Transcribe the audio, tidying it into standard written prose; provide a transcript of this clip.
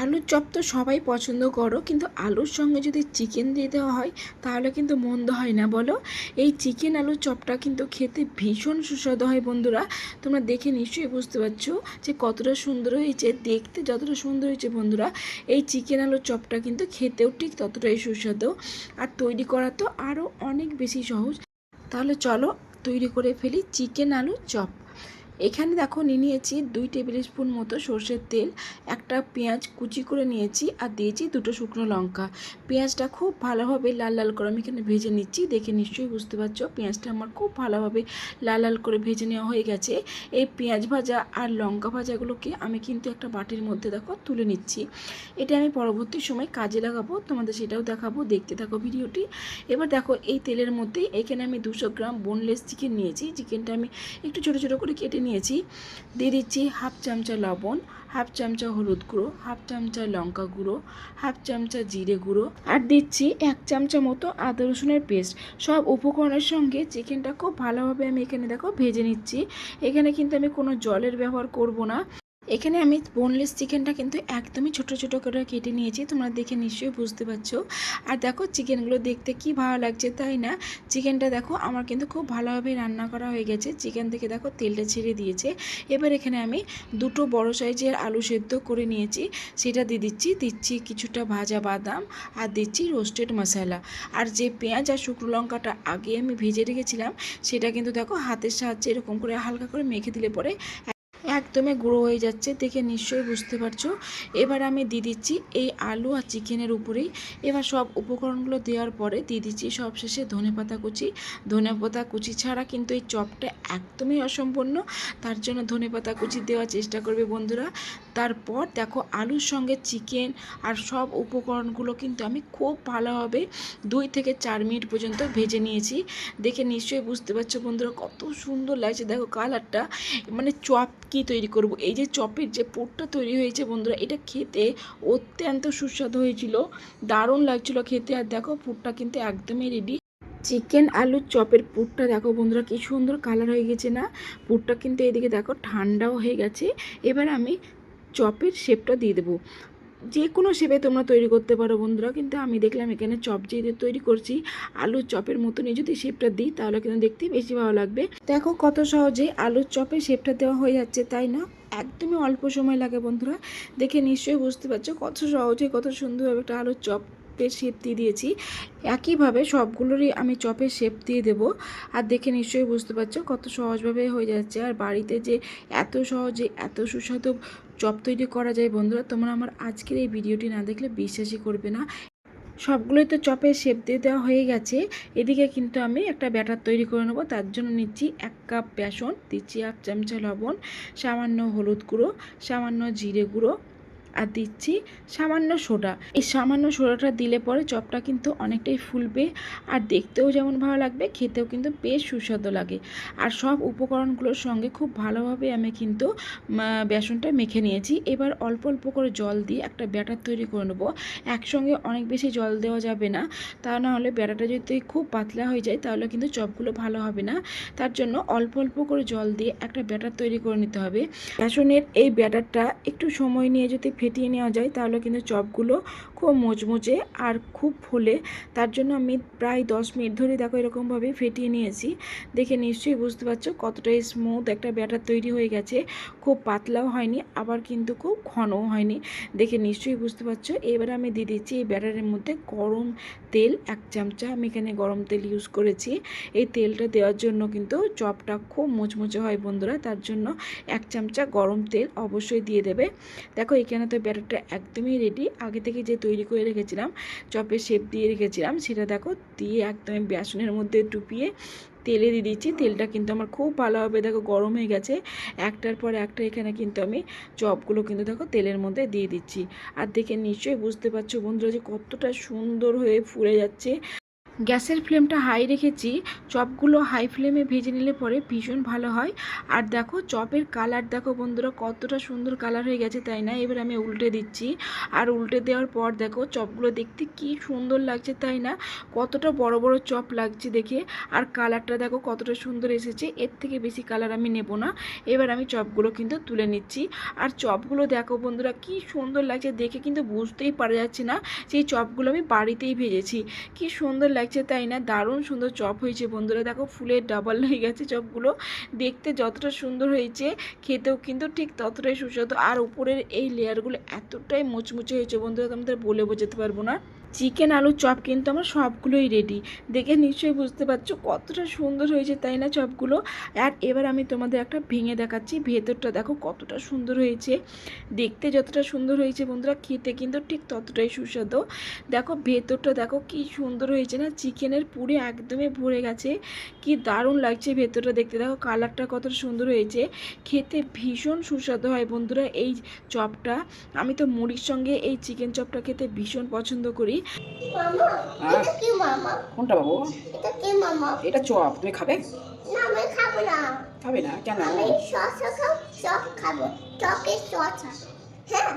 আলুর চপ তো সবাই পছন্দ করো, কিন্তু আলুর সঙ্গে যদি চিকেন দিয়ে দেওয়া হয় তাহলে কিন্তু মন্দ হয় না বলো। এই চিকেন আলুর চপটা কিন্তু খেতে ভীষণ সুস্বাদু হয় বন্ধুরা। তোমরা দেখে নিশ্চয়ই বুঝতে পারছো যে কতটা সুন্দর হয়েছে, দেখতে যতটা সুন্দর হয়েছে বন্ধুরা, এই চিকেন আলুর চপটা কিন্তু খেতেও ঠিক ততটাই সুস্বাদু। আর তৈরি করা তো আরও অনেক বেশি সহজ। তাহলে চলো তৈরি করে ফেলি চিকেন আলুর চপ। এখানে দেখো নিয়েছি 2 টেবিল স্পুন মতো সর্ষের তেল, একটা পেঁয়াজ কুচি করে নিয়েছি, আর দিয়েছি 2টো শুকনো লঙ্কা। পেঁয়াজটা খুব ভালোভাবে লাল লাল করে আমি এখানে ভেজে নিচ্ছি। দেখে নিশ্চয়ই বুঝতে পারছো পেঁয়াজটা আমার খুব ভালোভাবে লাল লাল করে ভেজে নেওয়া হয়ে গেছে। এই পেঁয়াজ ভাজা আর লঙ্কা ভাজাগুলোকে আমি কিন্তু একটা বাটির মধ্যে দেখো তুলে নিচ্ছি। এটা আমি পরবর্তী সময় কাজে লাগাবো, তোমাদের সেটাও দেখাবো, দেখতে থাকো ভিডিওটি। এবার দেখো এই তেলের মধ্যেই এখানে আমি 200 গ্রাম বোনলেস চিকেন নিয়েছি। চিকেনটা আমি একটু ছোটো ছোটো করে কেটে নিয়েছি। দিয়ে দিচ্ছি হাফ চামচা লবণ, হাফ চামচা হলুদ গুঁড়ো, হাফ চামচা লঙ্কা গুঁড়ো, হাফ চামচা জিরে গুঁড়ো, আর দিচ্ছি 1 চামচা মতো আদা রসুনের পেস্ট। সব উপকরণের সঙ্গে চিকেনটা খুব ভালোভাবে আমি এখানে দেখো ভেজে নিচ্ছি। এখানে কিন্তু আমি কোনো জলের ব্যবহার করব না। এখানে আমি বোনলেস চিকেনটা কিন্তু একদমই ছোটো ছোটো করে কেটে নিয়েছি, তোমরা দেখে নিশ্চয়ই বুঝতে পারছো। আর দেখো চিকেনগুলো দেখতে কি ভালো লাগছে, তাই না? চিকেনটা দেখো আমার কিন্তু খুব ভালোভাবে রান্না করা হয়ে গেছে। চিকেন থেকে দেখো তেলটা ছেড়ে দিয়েছে। এবার এখানে আমি 2টো বড় সাইজের আলু সেদ্ধ করে নিয়েছি, সেটা দিচ্ছি কিছুটা ভাজা বাদাম, আর দিচ্ছি রোস্টেড মশলা। আর যে পেঁয়াজ আর শুকনো লঙ্কাটা আগে আমি ভেজে রেখেছিলাম, সেটা কিন্তু দেখো হাতের সাহায্যে এরকম করে হালকা করে মেখে দিলে পরে একদমই গুঁড়ো হয়ে যাচ্ছে, দেখে নিশ্চয়ই বুঝতে পারছো। এবার আমি দিয়ে দিচ্ছি এই আলু আর চিকেনের উপরেই। এবার সব উপকরণগুলো দেওয়ার পরে দিয়ে দিচ্ছি সবশেষে ধনেপাতা কুচি। ধনেপাতা কুচি ছাড়া কিন্তু এই চপটা একদমই অসম্পূর্ণ, তার জন্য ধনেপাতা কুচি দেওয়ার চেষ্টা করবে বন্ধুরা। তারপর দেখো আলুর সঙ্গে চিকেন আর সব উপকরণগুলো কিন্তু আমি খুব ভালোভাবে 2 থেকে 4 মিনিট পর্যন্ত ভেজে নিয়েছি। দেখে নিশ্চয়ই বুঝতে পারছো বন্ধুরা কত সুন্দর লাগছে দেখো কালারটা। মানে চপ কি তৈরি করব, এই যে চপের যে পুরটা তৈরি হয়েছে বন্ধুরা, এটা খেতে অত্যন্ত সুস্বাদু হয়েছিল, দারুণ লাগছিল খেতে। আর দেখো পুরটা কিন্তু একদমই রেডি। চিকেন আলুর চপের পুরটা দেখো বন্ধুরা কি সুন্দর কালার হয়ে গেছে না? পুরটা কিন্তু এদিকে দেখো ঠান্ডাও হয়ে গেছে। এবার আমি চপের শেপটা দিয়ে দেবো। যে কোনো শেপে তোমরা তৈরি করতে পারো বন্ধুরা, কিন্তু আমি দেখলাম এখানে চপ যেহেতু তৈরি করছি, আলুর চপের মতনই যদি শেপটা দিই তাহলে কিন্তু দেখতে বেশি ভালো লাগবে। দেখো কত সহজে আলুর চপে শেপটা দেওয়া হয়ে যাচ্ছে, তাই না? একদমই অল্প সময় লাগে বন্ধুরা। দেখে নিশ্চয়ই বুঝতে পারছো কত সহজে কত সুন্দরভাবে একটা আলুর চপের শেপ দিয়ে দিয়েছি। একইভাবে সবগুলোরই আমি চপের শেপ দিয়ে দেবো। আর দেখে নিশ্চয়ই বুঝতে পারছো কত সহজভাবে হয়ে যাচ্ছে। আর বাড়িতে যে এত সহজে এত সুস্বাদু চপ তৈরি করা যায় বন্ধুরা, তোমরা আমার আজকের এই ভিডিওটি না দেখলে বিশ্বাসই করবে না। সবগুলোই তো চপের শেপ দিয়ে দেওয়া হয়ে গেছে। এদিকে কিন্তু আমি একটা ব্যাটার তৈরি করে নেবো। তার জন্য নিচ্ছি 1 কাপ বেসন, দিচ্ছি 1 চামচা লবণ, সামান্য হলুদ গুঁড়ো, সামান্য জিরে গুঁড়ো, আর দিচ্ছি সামান্য সোডা। এই সামান্য সোডাটা দিলে পরে চপটা কিন্তু অনেকটাই ফুলবে, আর দেখতেও যেমন ভালো লাগবে, খেতেও কিন্তু বেশ সুস্বাদু লাগে। আর সব উপকরণগুলোর সঙ্গে খুব ভালোভাবে আমি কিন্তু বেসনটা মেখে নিয়েছি। এবার অল্প অল্প করে জল দিয়ে একটা ব্যাটার তৈরি করে নেবো। একসঙ্গে অনেক বেশি জল দেওয়া যাবে না, তা না হলে ব্যাটারটা যদি খুব পাতলা হয়ে যায় তাহলে কিন্তু চপগুলো ভালো হবে না। তার জন্য অল্প অল্প করে জল দিয়ে একটা ব্যাটার তৈরি করে নিতে হবে। বেসনের এই ব্যাটারটা একটু সময় নিয়ে যদি ফেটিয়ে নেওয়া যায় তাহলে কিন্তু চপগুলো খুব মুচমুচে আর খুব ফুলে। তার জন্য আমি প্রায় 10 মিনিট ধরে দেখো এরকমভাবে ফেটিয়ে নিয়েছি। দেখে নিশ্চয়ই বুঝতে পারছো কতটা স্মুথ একটা ব্যাটার তৈরি হয়ে গেছে। খুব পাতলাও হয়নি, আবার কিন্তু খুব ঘনও হয়নি। দেখে নিশ্চয়ই বুঝতে পারছো। এবার আমি দিয়ে দিচ্ছি এই ব্যাটারের মধ্যে গরম তেল 1 চামচা। আমি এখানে গরম তেল ইউজ করেছি। এই তেলটা দেওয়ার জন্য কিন্তু চপটা খুব মুচমুচে হয় বন্ধুরা, তার জন্য 1 চামচা গরম তেল অবশ্যই দিয়ে দেবে। দেখো এখানে তো ব্যাটারটা একদমই রেডি। আগে থেকে যে তৈরি করে রেখেছিলাম, চপের শেপ দিয়ে রেখেছিলাম, সেটা দেখো দিয়ে একদম বেসনের মধ্যে ডুবিয়ে তেলে দিয়ে দিচ্ছি। তেলটা কিন্তু আমার খুব ভালোভাবে দেখো গরম হয়ে গেছে। একটার পর একটা এখানে কিন্তু আমি চপগুলো কিন্তু দেখো তেলের মধ্যে দিয়ে দিচ্ছি। আর দেখে নিশ্চয়ই বুঝতে পারছো বন্ধুরা যে কতটা সুন্দর হয়ে ফুলে যাচ্ছে। গ্যাসের ফ্লেমটা হাই রেখেছি। চপগুলো হাই ফ্লেমে ভেজে নিলে পরে ভীষণ ভালো হয়। আর দেখো চপের কালার দেখো বন্ধুরা, কতটা সুন্দর কালার হয়ে গেছে, তাই না? এবার আমি উল্টে দিচ্ছি। আর উল্টে দেওয়ার পর দেখো চপগুলো দেখতে কি সুন্দর লাগছে, তাই না? কতটা বড় বড় চপ লাগছে দেখে। আর কালারটা দেখো কতটা সুন্দর এসেছে। এর থেকে বেশি কালার আমি নেব না। এবার আমি চপগুলো কিন্তু তুলে নিচ্ছি। আর চপগুলো দেখো বন্ধুরা কি সুন্দর লাগছে দেখে, কিন্তু বুঝতেই পারা যাচ্ছে না যে এই চপগুলো আমি বাড়িতেই ভেজেছি। কি সুন্দর লাগছে, তাই না? দারুণ সুন্দর চপ হয়েছে বন্ধুরা। দেখো ফুলের ডাবল হয়ে গেছে চপগুলো। দেখতে যতটা সুন্দর হয়েছে, খেতেও কিন্তু ঠিক ততটাই সুস্বাদু। আর উপরের এই লেয়ারগুলো এতটাই মুচমুচে হয়েছে বন্ধুরা, তোমাদের বলে বোঝাতে পারবো না। চিকেন আলুর চপ কিন্তু আমার সবগুলোই রেডি। দেখে নিশ্চয়ই বুঝতে পারছো কতটা সুন্দর হয়েছে, তাই না চপগুলো? আর এবার আমি তোমাদের একটা ভেঙে দেখাচ্ছি। ভেতরটা দেখো কতটা সুন্দর হয়েছে। দেখতে যতটা সুন্দর হয়েছে বন্ধুরা, খেতে কিন্তু ঠিক ততটাই সুস্বাদু। দেখো ভেতরটা দেখো কি সুন্দর হয়েছে না, চিকেনের পুরে একদমই ভরে গেছে। কি দারুণ লাগছে ভেতরটা দেখতে। দেখো কালারটা কতটা সুন্দর হয়েছে। খেতে ভীষণ সুস্বাদু হয় বন্ধুরা এই চপটা। আমি তো মুড়ির সঙ্গে এই চিকেন চপটা খেতে ভীষণ পছন্দ করি। মামা, এটা কি মামা? কোনটা বাবু? এটা কি মামা? এটা চপ, তুমি খাবে? না, আমি খাবো না। খাবে না কেন? আমি শসা খাবো, চপ খাবো। চপের শসা। হ্যাঁ,